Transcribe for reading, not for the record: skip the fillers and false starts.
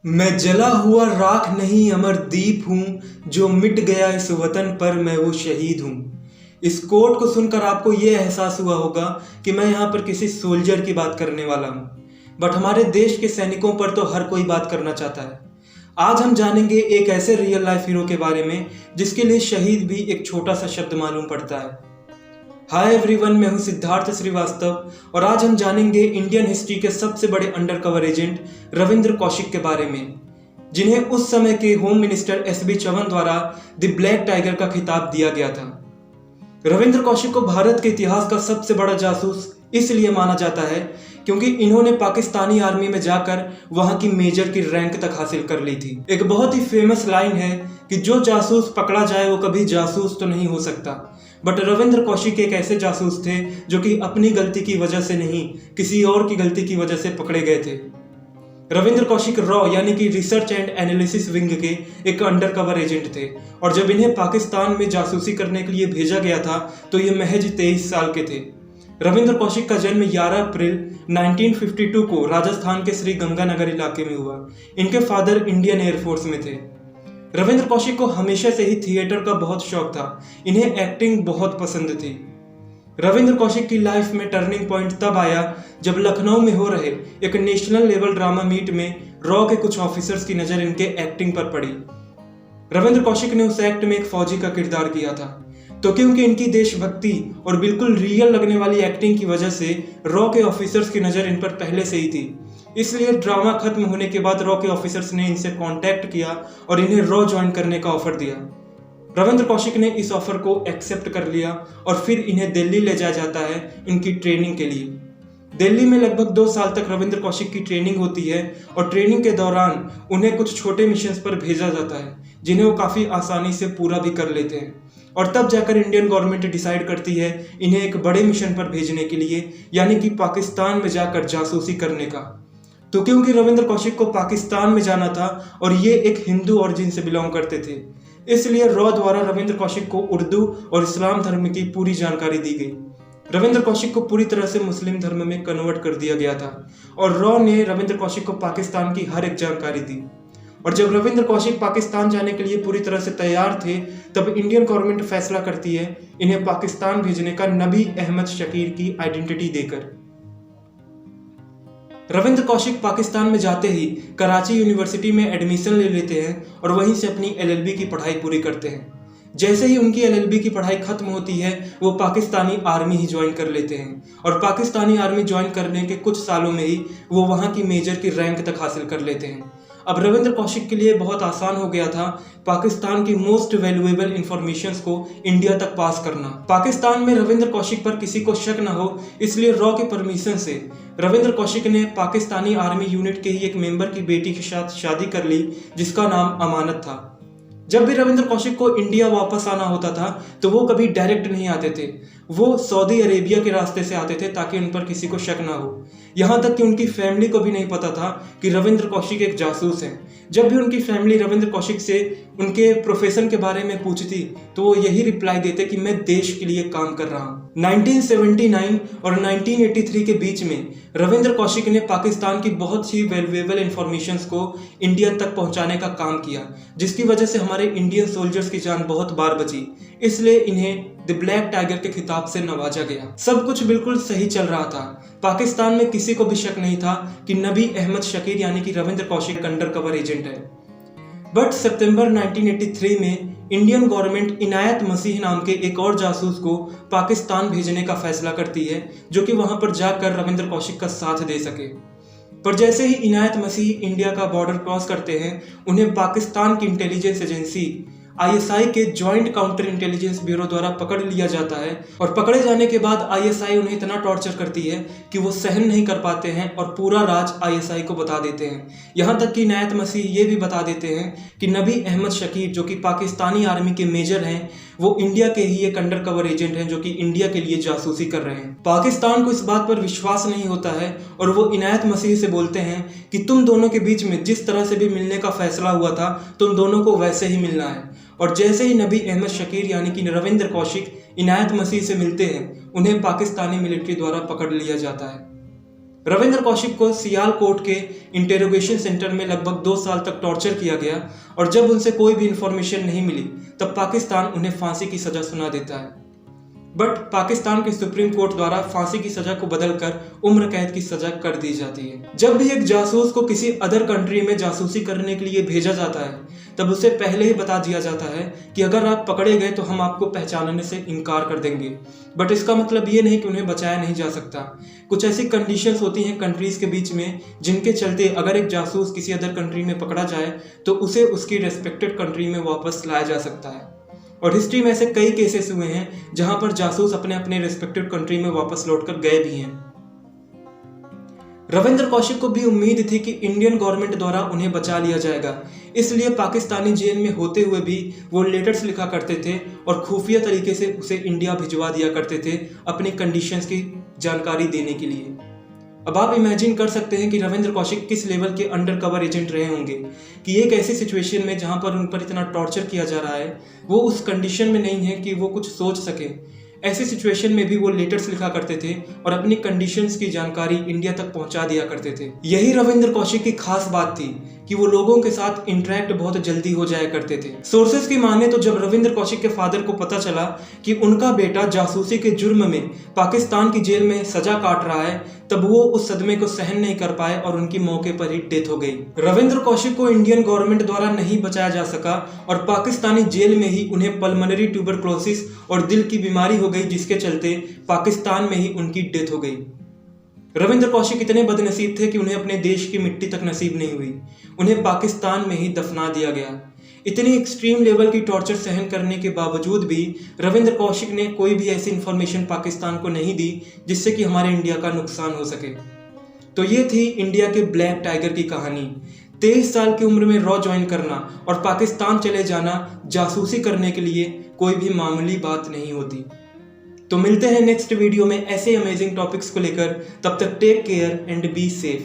मैं जला हुआ राख नहीं अमर दीप हूँ, जो मिट गया इस वतन पर मैं वो शहीद हूँ। इस कोट को सुनकर आपको ये एहसास हुआ होगा कि मैं यहाँ पर किसी सोल्जर की बात करने वाला हूँ, बट हमारे देश के सैनिकों पर तो हर कोई बात करना चाहता है। आज हम जानेंगे एक ऐसे रियल लाइफ हीरो के बारे में जिसके लिए शहीद भी एक छोटा सा शब्द मालूम पड़ता है। हाय एवरीवन, मैं हूं सिद्धार्थ श्रीवास्तव और आज हम जानेंगे इंडियन हिस्ट्री के सबसे बड़े अंडरकवर एजेंट रविंद्र कौशिक के बारे में, जिन्हें उस समय के होम मिनिस्टर एसबी चौहान द्वारा द ब्लैक टाइगर का खिताब दिया गया था। रविंद्र कौशिक को भारत के इतिहास का सबसे बड़ा जासूस इसलिए माना जाता है क्योंकि इन्होंने पाकिस्तानी आर्मी में जाकर वहां की मेजर की रैंक तक हासिल कर ली थी। एक बहुत ही फेमस लाइन है कि जो जासूस पकड़ा जाए वो कभी जासूस तो नहीं हो सकता, बट रविंद्र कौशिक एक ऐसे जासूस थे जो कि अपनी गलती की वजह से नहीं, किसी और की गलती की वजह से पकड़े गए थे। रविंद्र कौशिक रॉ यानी कि रिसर्च एंड एनालिसिस विंग के एक अंडरकवर एजेंट थे और जब इन्हें पाकिस्तान में जासूसी करने के लिए भेजा गया था तो ये महज 23 साल के थे। रविंद्र कौशिक का जन्म 11 अप्रैल 1952 को राजस्थान के श्री गंगानगर इलाके में हुआ। इनके फादर इंडियन एयरफोर्स में थे। रविंद्र कौशिक को हमेशा से ही थिएटर का बहुत शौक था। इन्हें एक्टिंग बहुत पसंद थी। रविंद्र कौशिक की लाइफ में टर्निंग पॉइंट तब आया जब लखनऊ में हो रहे एक नेशनल लेवल ड्रामा मीट में रॉ के कुछ ऑफिसर्स की नज़र इनके एक्टिंग पर पड़ी। रविंद्र कौशिक ने उस एक्ट में एक फौजी का किरदार किया था, तो क्योंकि इनकी देशभक्ति और बिल्कुल रियल लगने वाली एक्टिंग की वजह से रॉ के ऑफिसर्स की नज़र इन पर पहले से ही थी। इसलिए ड्रामा खत्म होने के बाद रॉ के ऑफिसर्स ने इनसे कांटेक्ट किया और इन्हें रॉ ज्वाइन करने का ऑफर दिया। रविंद्र कौशिक ने इस ऑफर को एक्सेप्ट कर लिया और फिर इन्हें दिल्ली ले जाया जाता है इनकी ट्रेनिंग के लिए। दिल्ली में लगभग 2 साल तक रविंद्र कौशिक की ट्रेनिंग होती है और ट्रेनिंग के दौरान उन्हें कुछ छोटे मिशंस पर भेजा जाता है जिन्हें वो काफ़ी आसानी से पूरा भी कर लेते हैं और तब जाकर इंडियन गवर्नमेंट डिसाइड करती है इन्हें एक बड़े मिशन पर भेजने के लिए, यानी कि पाकिस्तान में जाकर जासूसी करने का। तो क्योंकि रविंद्र कौशिक को पाकिस्तान में जाना था और ये एक हिंदू ऑरिजिन से बिलोंग करते थे, इसलिए रॉ द्वारा रविंद्र कौशिक को उर्दू और इस्लाम धर्म की पूरी जानकारी दी गई। रविंद्र कौशिक को पूरी तरह से मुस्लिम धर्म में कन्वर्ट कर दिया गया था और रॉ ने रविंद्र कौशिक को पाकिस्तान की हर एक जानकारी दी। और जब रविंद्र कौशिक पाकिस्तान जाने के लिए पूरी तरह से तैयार थे तब इंडियन गवर्नमेंट फैसला करती है इन्हें पाकिस्तान भेजने का नबी अहमद शकीर की आइडेंटिटी देकर। रविंद्र कौशिक पाकिस्तान में जाते ही कराची यूनिवर्सिटी में एडमिशन ले लेते हैं और वहीं से अपनी एलएलबी की पढ़ाई पूरी करते हैं। जैसे ही उनकी एलएलबी की पढ़ाई खत्म होती है वो पाकिस्तानी आर्मी ही ज्वाइन कर लेते हैं और पाकिस्तानी आर्मी ज्वाइन करने के कुछ सालों में ही वो वहाँ की मेजर की रैंक तक हासिल कर लेते हैं। अब रविंद्र कौशिक के लिए बहुत आसान हो गया था पाकिस्तान की मोस्ट वैल्यूएबल इंफॉर्मेशंस को इंडिया तक पास करना। पाकिस्तान में रविंद्र कौशिक पर किसी को शक न हो, इसलिए रॉ के परमिशन से रविंद्र कौशिक ने पाकिस्तानी आर्मी यूनिट के ही एक मेंबर की बेटी के साथ शादी कर ली जिसका नाम अमानत था। जब भी रविंद्र कौशिक को इंडिया वापस आना होता था तो वो कभी डायरेक्ट नहीं आते थे, वो सऊदी अरेबिया के रास्ते से आते थे ताकि उन पर किसी को शक ना हो। यहाँ तक कि उनकी फैमिली को भी नहीं पता था कि रविंद्र कौशिक एक जासूस हैं। जब भी उनकी फैमिली रविंद्र कौशिक से उनके प्रोफेशन के बारे में पूछती तो वो यही रिप्लाई देते कि मैं देश के लिए काम कर रहा हूँ। 1979 और 1983 के बीच में रविंद्र कौशिक ने पाकिस्तान की बहुत सी वैल्यूएबल इंफॉर्मेशंस को इंडिया तक पहुंचाने का काम किया, जिसकी वजह से हमारे इंडियन सोल्जर्स की जान बहुत बार बची। इसलिए इन्हें द ब्लैक टाइगर के खिताब से नवाजा गया। सब कुछ बिल्कुल सही चल रहा था। पाकिस्तान में किसी को भी शक नहीं था कि नबी अहमद शकीर यानी कि रविंद्र कौशिक अंडरकवर एजेंट है। बट सितंबर 1983 में इंडियन गवर्नमेंट इनायत मसीह नाम के एक और जासूस को पाकिस्तान भेजने का फैसला करती है जो कि वहां पर जाकर रविंद्र कौशिक का साथ दे सके। पर जैसे ही इनायत मसीह इंडिया का बॉर्डर क्रॉस करते हैं उन्हें पाकिस्तान की इंटेलिजेंस एजेंसी आईएसआई के जॉइंट काउंटर इंटेलिजेंस ब्यूरो द्वारा पकड़ लिया जाता है और पकड़े जाने के बाद आईएसआई उन्हें इतना टॉर्चर करती है कि वो सहन नहीं कर पाते हैं और पूरा राज आईएसआई को बता देते हैं। यहाँ तक कि इनायत मसीह ये भी बता देते हैं कि नबी अहमद शकीर जो कि पाकिस्तानी आर्मी के मेजर हैं वो इंडिया के ही एक अंडरकवर एजेंट हैं जो कि इंडिया के लिए जासूसी कर रहे हैं। पाकिस्तान को इस बात पर विश्वास नहीं होता है और वो इनायत मसीह से बोलते हैं कि तुम दोनों के बीच में जिस तरह से भी मिलने का फैसला हुआ था तुम दोनों को वैसे ही मिलना है। और जैसे ही नबी अहमद शकीर यानी कि रविंद्र कौशिक इनायत मसीह से मिलते हैं उन्हें पाकिस्तानी मिलिट्री द्वारा पकड़ लिया जाता है। रविंद्र कौशिक को सियालकोट के इंटेरोगेशन सेंटर में लगभग 2 साल तक टॉर्चर किया गया और जब उनसे कोई भी इंफॉर्मेशन नहीं मिली तब पाकिस्तान उन्हें फांसी की सजा सुना देता है। बट पाकिस्तान के सुप्रीम कोर्ट द्वारा फांसी की सजा को बदलकर उम्र कैद की सजा कर दी जाती है। जब भी एक जासूस को किसी अदर कंट्री में जासूसी करने के लिए भेजा जाता है तब उसे पहले ही बता दिया जाता है कि अगर आप पकड़े गए तो हम आपको पहचानने से इनकार कर देंगे। बट इसका मतलब ये नहीं कि उन्हें बचाया नहीं जा सकता। कुछ ऐसी कंडीशंस होती हैं कंट्रीज के बीच में जिनके चलते अगर एक जासूस किसी अदर कंट्री में पकड़ा जाए तो उसे उसकी रेस्पेक्टेड कंट्री में वापस लाया जा सकता है। और हिस्ट्री में ऐसे कई केसेस हुए हैं जहां पर जासूस अपने अपने रेस्पेक्टेड कंट्री में वापस लौटकर गए भी हैं। रविंद्र कौशिक को भी उम्मीद थी कि इंडियन गवर्नमेंट द्वारा उन्हें बचा लिया जाएगा, इसलिए पाकिस्तानी जेल में होते हुए भी वो लेटर्स लिखा करते थे और खुफिया तरीके से उसे इंडिया भिजवा दिया करते थे अपनी कंडीशंस की जानकारी देने के लिए। अब आप इमेजिन कर सकते हैं कि रविंद्र कौशिक किस लेवल के अंडर कवर एजेंट रहे होंगे कि एक ऐसी सिचुएशन में जहां पर उन पर इतना टॉर्चर किया जा रहा है वो उस कंडीशन में नहीं है कि वो कुछ सोच सके। ऐसी सिचुएशन में भी वो लेटर्स लिखा करते थे और अपनी कंडीशंस की जानकारी इंडिया तक पहुंचा दिया करते थे। यही रविंद्र कौशिक की खास बात थी कि वो लोगों के साथ इंटरेक्ट बहुत जल्दी हो जाया करते थे। सोर्सेज की माने तो जब रविंद्र कौशिक के फादर को पता चला कि उनका बेटा जासूसी के जुर्म में पाकिस्तान की जेल में सजा काट रहा है तब वो उस सदमे को सहन नहीं कर पाए और उनकी मौके पर ही डेथ हो गई। रविंद्र कौशिक को इंडियन गवर्नमेंट द्वारा नहीं बचाया जा सका और पाकिस्तानी जेल में ही उन्हें पल्मोनरी ट्यूबरक्लोसिस और दिल की बीमारी हो गई, जिसके चलते पाकिस्तान में ही उनकी डेथ हो गई। रविंद्र कौशिक इतने बदनसीब थे कि उन्हें अपने देश की मिट्टी तक नसीब नहीं हुई, उन्हें पाकिस्तान में ही दफना दिया गया। इतनी एक्सट्रीम लेवल की टॉर्चर सहन करने के बावजूद भी रविंद्र कौशिक ने कोई भी ऐसी इंफॉर्मेशन पाकिस्तान को नहीं दी जिससे कि हमारे इंडिया का नुकसान हो सके। तो ये थी इंडिया के ब्लैक टाइगर की कहानी। 23 साल की उम्र में रॉ ज्वाइन करना और पाकिस्तान चले जाना जासूसी करने के लिए कोई भी मामूली बात नहीं होती। तो मिलते हैं नेक्स्ट वीडियो में ऐसे अमेजिंग टॉपिक्स को लेकर। तब तक take care and be safe.